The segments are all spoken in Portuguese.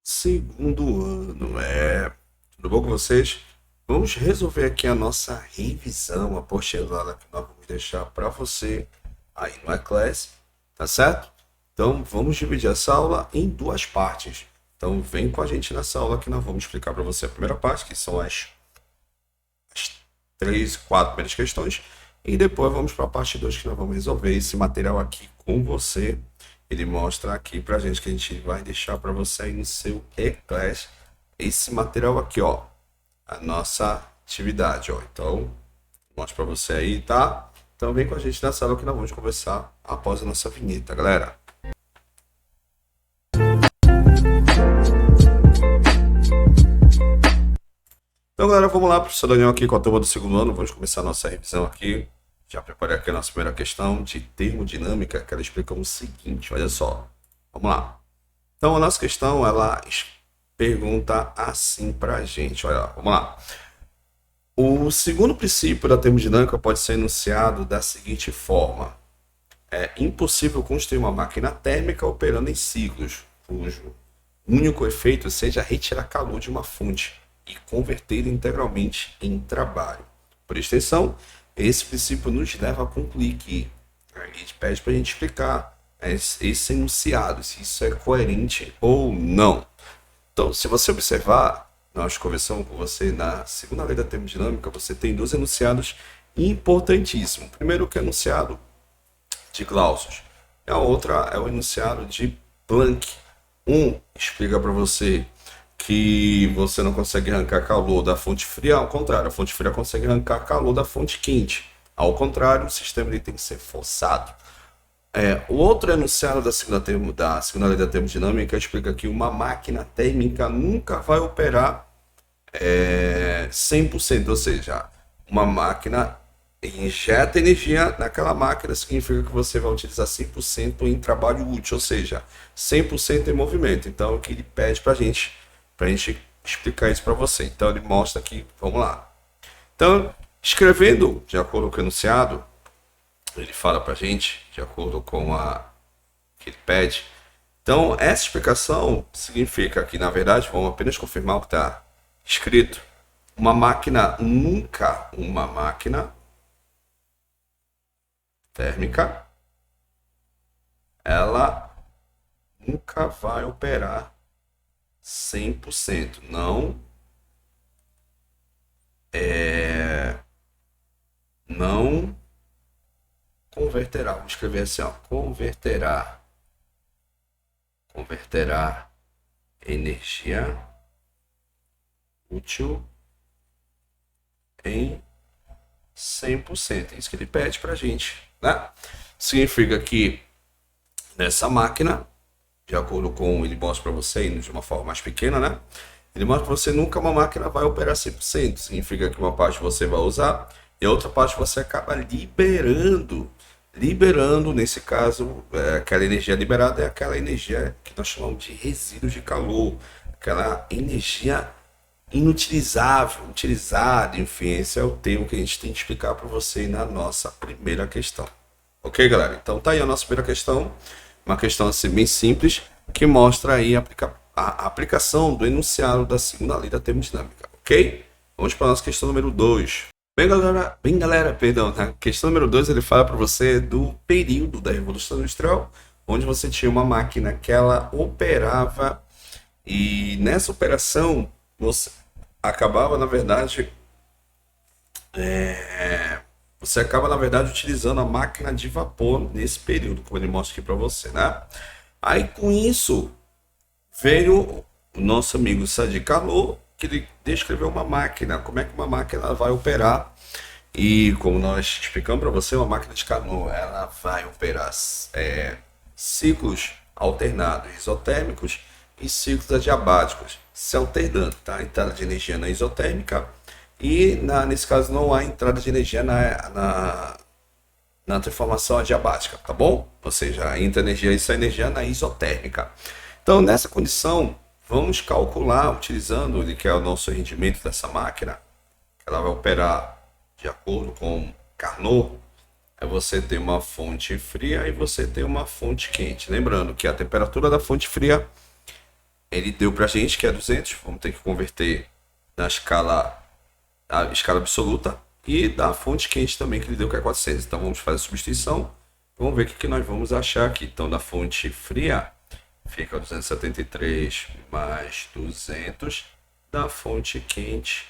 Segundo ano, tudo bom com vocês? Vamos resolver aqui a nossa revisão, a postelada que nós vamos deixar para você aí no E-Class, tá certo? Então vamos dividir essa aula em duas partes. Então vem com a gente nessa aula que nós vamos explicar para você a primeira parte, que são as três, quatro primeiras questões, e depois vamos para a parte 2 que nós vamos resolver esse material aqui com você. Ele mostra aqui pra gente que a gente vai deixar para você aí no seu E-Class esse material aqui, ó, a nossa atividade, ó. Então, mostro para você aí, tá? Então vem com a gente na sala que nós vamos conversar após a nossa vinheta, galera. Então, galera, vamos lá, professor Daniel aqui com a turma do segundo ano. Vamos começar a nossa revisão aqui. Já preparei aqui a nossa primeira questão de termodinâmica, que ela explica o seguinte, olha só. Vamos lá. Então, a nossa questão, ela pergunta assim pra gente, olha, vamos lá. O segundo princípio da termodinâmica pode ser enunciado da seguinte forma. É impossível construir uma máquina térmica operando em ciclos, cujo único efeito seja retirar calor de uma fonte e convertê-lo integralmente em trabalho. Por extensão, esse princípio nos leva a concluir que a gente pede para a gente explicar esse enunciado, se isso é coerente ou não. Então, se você observar, nós conversamos com você na segunda lei da termodinâmica, você tem dois enunciados importantíssimos. O primeiro que é o enunciado de Clausius, e a outra é o enunciado de Planck. Um explica para você que você não consegue arrancar calor da fonte fria, ao contrário, a fonte fria consegue arrancar calor da fonte quente. Ao contrário, o sistema ele tem que ser forçado. O outro enunciado da segunda lei da termodinâmica explica que uma máquina térmica nunca vai operar 100%, ou seja, uma máquina injeta energia naquela máquina, significa que você vai utilizar 100% em trabalho útil, ou seja, 100% em movimento. Então, o que ele pede para a gente explicar isso para você. Então, ele mostra aqui, vamos lá. Então, escrevendo de acordo com o enunciado, ele fala para a gente, de acordo com a que ele pede. Então, essa explicação significa que, na verdade, vamos apenas confirmar o que está escrito. Uma máquina térmica, ela nunca vai operar 100%. Não converterá. Vamos escrever assim, ó, converterá energia útil em 100%. É isso que ele pede para a gente, né? Significa que nessa máquina, de acordo com ele mostra para você, indo de uma forma mais pequena, né? Ele mostra para você nunca uma máquina vai operar 100%. Significa que uma parte você vai usar e a outra parte você acaba liberando. Liberando, nesse caso, aquela energia liberada é aquela energia que nós chamamos de resíduo de calor, aquela energia inutilizável, utilizada, enfim, esse é o termo que a gente tem que explicar para você na nossa primeira questão. Ok, galera? Então tá aí a nossa primeira questão, uma questão assim bem simples, que mostra aí a aplicação do enunciado da segunda lei da termodinâmica, ok? Vamos para a nossa questão número 2. Bem, galera, perdão, na questão número 2 ele fala para você do período da Revolução Industrial, onde você tinha uma máquina que ela operava e nessa operação você acabava, na verdade, você acaba, na verdade, utilizando a máquina de vapor nesse período, como ele mostra aqui para você, né? Aí, com isso, veio o nosso amigo Sadi Carnot, que ele descreveu uma máquina, como é que uma máquina vai operar. E como nós explicamos para você, uma máquina de Carnot, ela vai operar ciclos alternados isotérmicos e ciclos adiabáticos, se alternando, tá? Entrada de energia na isotérmica e, nesse caso, não há entrada de energia na transformação adiabática, tá bom? Ou seja, entra energia e sai energia na isotérmica. Então, nessa condição, vamos calcular, utilizando o que é o nosso rendimento dessa máquina, ela vai operar de acordo com Carnot, você tem uma fonte fria e você tem uma fonte quente. Lembrando que a temperatura da fonte fria ele deu para a gente que é 200. Vamos ter que converter na escala absoluta. E da fonte quente também, que ele deu que é 400. Então vamos fazer a substituição. Vamos ver o que nós vamos achar aqui. Então da fonte fria fica 273 mais 200. Da fonte quente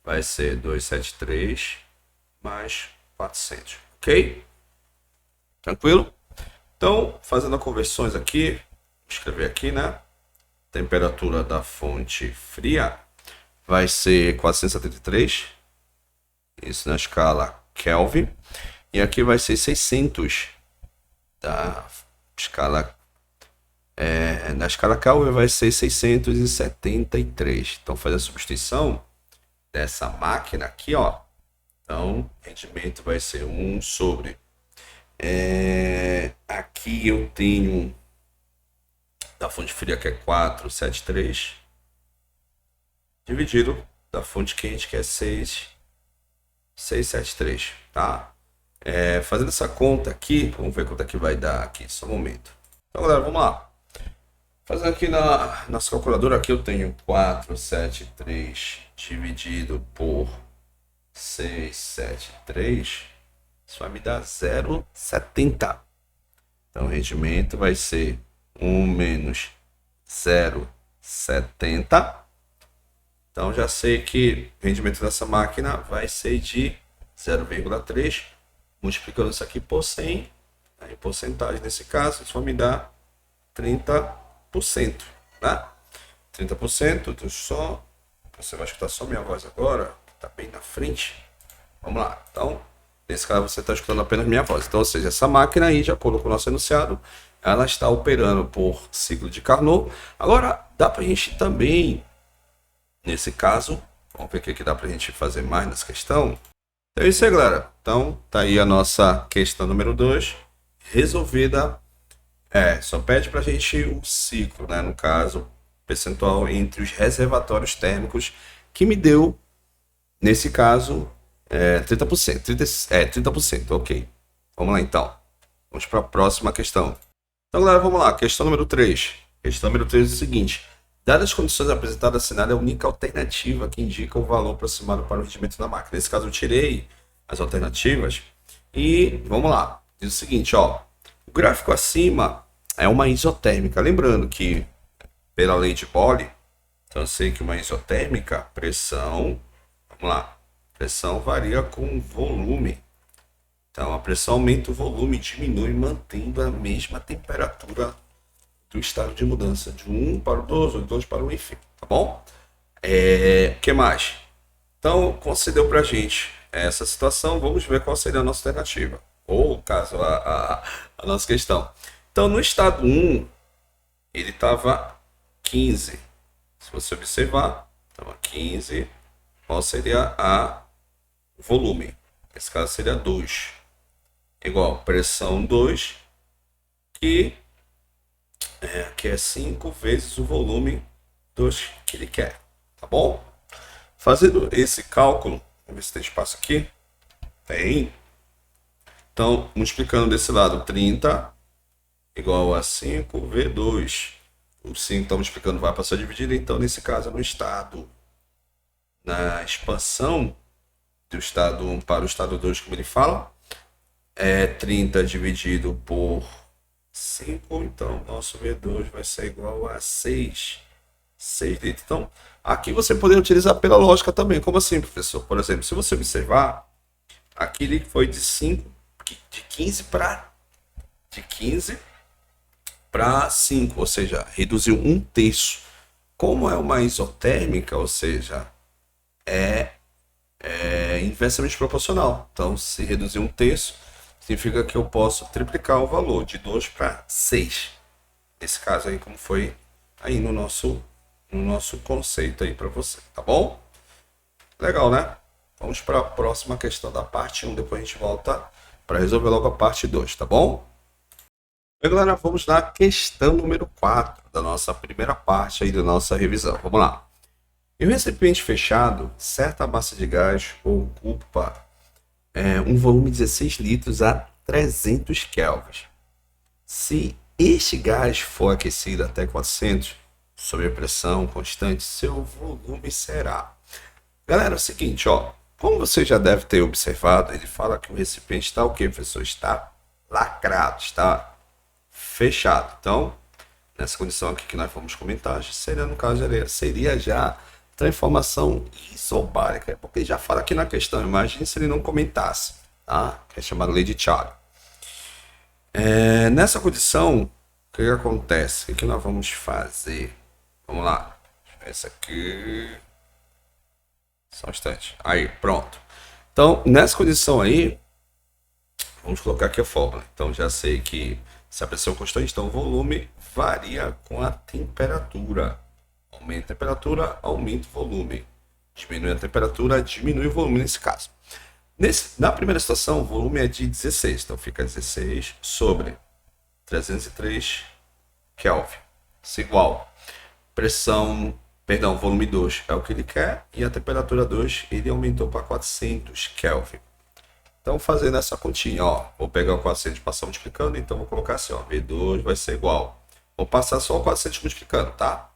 vai ser 273 mais 400. Ok? Tranquilo? Então, fazendo as conversões aqui, vou escrever aqui, né? Temperatura da fonte fria vai ser 473. Isso na escala Kelvin. E aqui vai ser 600. Da escala... na escala Kelvin vai ser 673. Então, faz a substituição dessa máquina aqui, ó. Então, o rendimento vai ser 1 sobre... aqui eu tenho da fonte fria que é 473 dividido da fonte quente que é 673, tá? Fazendo essa conta aqui, vamos ver quanto é que vai dar aqui, só um momento. Então, galera, vamos lá. Fazendo aqui na nossa calculadora, aqui eu tenho 473 dividido por 673, isso vai me dar 0,70. Então, o rendimento vai ser 1 menos 0,70. Então, já sei que o rendimento dessa máquina vai ser de 0,3. Multiplicando isso aqui por 100, em porcentagem nesse caso, isso vai me dar 30%. Né? 30%, você vai escutar só minha voz agora, que está bem na frente. Vamos lá. Então, nesse caso, você está escutando apenas minha voz. Então, ou seja, essa máquina aí, de acordo com o nosso enunciado, ela está operando por ciclo de Carnot. Agora, dá para a gente também, nesse caso, vamos ver o que dá para a gente fazer mais nessa questão. Então é isso aí, galera. Então, tá aí a nossa questão número 2, resolvida. Só pede para a gente o ciclo, né? No caso, percentual entre os reservatórios térmicos, que me deu, nesse caso, 30%. 30%, ok. Vamos lá, então. Vamos para a próxima questão. Então, galera, vamos lá. Questão número 3. Questão número 3 é o seguinte. Dadas as condições apresentadas, assinada é a única alternativa que indica o valor aproximado para o rendimento da máquina. Nesse caso, eu tirei as alternativas e vamos lá. Diz o seguinte, ó. O gráfico acima é uma isotérmica. Lembrando que, pela lei de Pauli, então eu sei que uma isotérmica, pressão, vamos lá, pressão varia com volume. Então, a pressão aumenta, o volume diminui, mantendo a mesma temperatura do estado de mudança, de 1 para o 2, ou 2 para o enfim, tá bom? O que mais? Então, concedeu para a gente essa situação, vamos ver qual seria a nossa alternativa, ou caso a nossa questão. Então, no estado 1, ele estava 15. Se você observar, estava 15. Qual seria o volume? Nesse caso seria 2. Igual pressão 2, que é 5 vezes o volume 2 que ele quer. Tá bom? Fazendo esse cálculo, vamos ver se tem espaço aqui. Tem. Então, multiplicando desse lado, 30 igual a 5V2. O 5 está multiplicando, vai passar a dividir. Então, nesse caso, no estado, na expansão do estado 1 para o estado 2, como ele fala, 30 dividido por 5. Então, nosso V2 vai ser igual a 6. 6 litros. Então, aqui você poderia utilizar pela lógica também. Como assim, professor? Por exemplo, se você observar, aqui ele foi de 15 para 5, ou seja, reduziu 1/3. Como é uma isotérmica, ou seja, é inversamente proporcional. Então, se reduzir 1/3, significa que eu posso triplicar o valor de 2 para 6. Nesse caso aí, como foi aí no nosso conceito aí para você, tá bom? Legal, né? Vamos para a próxima questão da parte 1, depois a gente volta para resolver logo a parte 2, tá bom? Bem, galera, vamos na questão número 4 da nossa primeira parte aí da nossa revisão. Vamos lá. Em um recipiente fechado, certa massa de gás ocupa um volume de 16 litros a 300 kelvins. Se este gás for aquecido até 400, sob pressão constante, seu volume será. Galera, é o seguinte, ó. Como você já deve ter observado, ele fala que o recipiente está o quê, professor? Está lacrado, está fechado. Então, nessa condição aqui que nós vamos comentar, seria, no caso, seria já transformação isobárica. Porque ele já fala aqui na questão, imagine se ele não comentasse, tá? Que é chamada lei de Charles. Nessa condição, o que acontece? O que nós vamos fazer? Vamos lá. Essa aqui. Só um instante. Aí, pronto. Então, nessa condição aí, vamos colocar aqui a fórmula. Então, já sei que se a pressão é constante, então o volume varia com a temperatura. Aumenta a temperatura, aumenta o volume. Diminui a temperatura, diminui o volume nesse caso. Na primeira situação, o volume é de 16. Então, fica 16 sobre 303 Kelvin. Isso é igual. Volume 2 é o que ele quer. E a temperatura 2, ele aumentou para 400 Kelvin. Então, fazendo essa continha, ó, vou pegar o 400 e passar multiplicando, então vou colocar assim, ó, V2 vai ser igual. Vou passar só o 400 multiplicando, tá?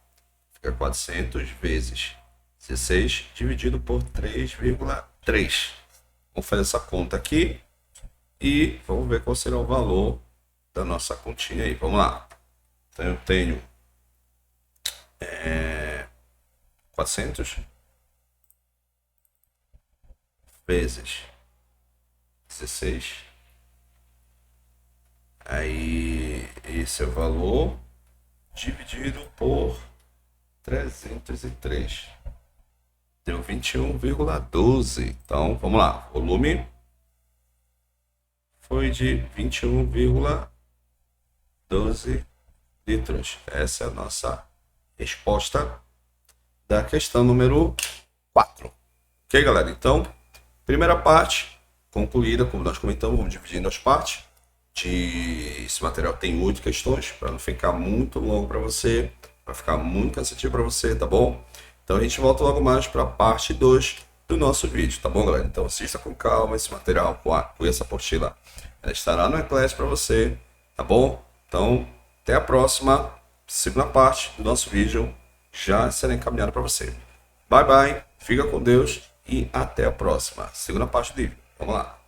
Fica 400 vezes 16 dividido por 3,3. Vamos fazer essa conta aqui e vamos ver qual será o valor da nossa continha aí. Vamos lá. Então, eu tenho 400 vezes 16. Aí, esse é o valor dividido por 303. Deu 21,12. Então, vamos lá. Volume foi de 21,12 litros. Essa é a nossa resposta da questão número 4. Ok, galera? Então, primeira parte concluída, como nós comentamos, vamos dividindo as partes. Esse material tem 8 questões, para não ficar muito longo para você, para ficar muito cansativo para você, tá bom? Então a gente volta logo mais para a parte 2 do nosso vídeo, tá bom, galera? Então assista com calma esse material, com essa apostila. Ela estará no Eclass para você, tá bom? Então, até a próxima, segunda parte do nosso vídeo já será encaminhada para você. Bye, bye, fica com Deus e até a próxima, segunda parte do vídeo. Vamos lá.